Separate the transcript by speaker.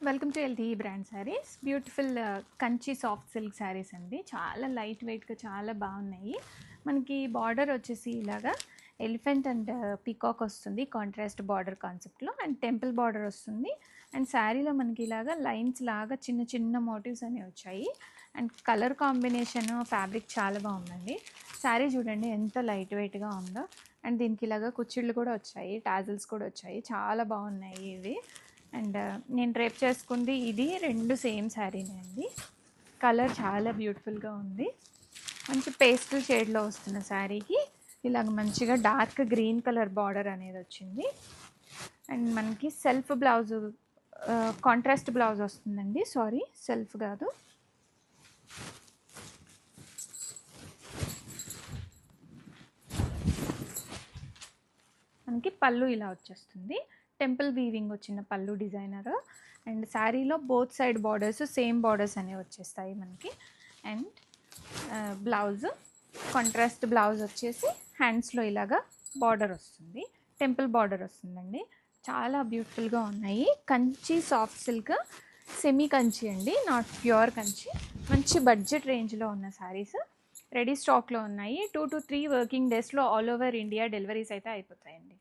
Speaker 1: Welcome to LT brand saris. Beautiful Kanchi soft silk saris అండి. చాలా light వెయిట్గా చాలా బాగున్నాయి. మనకి బార్డర్ వచ్చేసి ఇలాగా ఎలిఫెంట్ అండ్ పీకాక్ వస్తుంది కాంట్రాస్ట్ బార్డర్ కాన్సెప్ట్లో, అండ్ టెంపుల్ బార్డర్ వస్తుంది. అండ్ శారీలో మనకి ఇలాగా లైన్స్ లాగా చిన్న చిన్న మోటివ్స్ అనేవి వచ్చాయి. అండ్ కలర్ కాంబినేషన్ ఫ్యాబ్రిక్ చాలా బాగుందండి. శారీ చూడండి ఎంత లైట్ వెయిట్గా ఉందో. అండ్ దీనికి ఇలాగా కుచ్చిళ్ళు కూడా వచ్చాయి, టాజిల్స్ కూడా వచ్చాయి. చాలా బాగున్నాయి ఇవి. అండ్ నేను డ్రేప్ చేసుకుంది ఇది రెండు సేమ్ శారీనే అండి. కలర్ చాలా బ్యూటిఫుల్గా ఉంది. మంచి పేస్టల్ షేడ్లో వస్తున్న శారీకి ఇలాగ మంచిగా డార్క్ గ్రీన్ కలర్ బార్డర్ అనేది వచ్చింది. అండ్ మనకి సెల్ఫ్ బ్లౌజ్, కాంట్రాస్ట్ బ్లౌజ్ వస్తుందండి. సారీ, సెల్ఫ్ కాదు. మనకి పళ్ళు ఇలా వచ్చేస్తుంది. టెంపుల్ వీవింగ్ వచ్చిన పళ్ళు డిజైనర్. అండ్ శారీలో both side borders same borders అనేవి వచ్చేస్తాయి మనకి. అండ్ బ్లౌజ్ కాంట్రాస్ట్ బ్లౌజ్ వచ్చేసి హ్యాండ్స్లో ఇలాగా బార్డర్ వస్తుంది, టెంపుల్ బార్డర్ వస్తుందండి. చాలా బ్యూటిఫుల్గా ఉన్నాయి. Kanchi soft silk, semi Kanchi అండి, నాట్ ప్యూర్ కంచి. మంచి బడ్జెట్ రేంజ్లో ఉన్న శారీస్ రెడీ స్టాక్లో ఉన్నాయి. 2 to 3 వర్కింగ్ డేస్లో ఆల్ ఓవర్ ఇండియా డెలివరీస్ అయితే అయిపోతాయండి.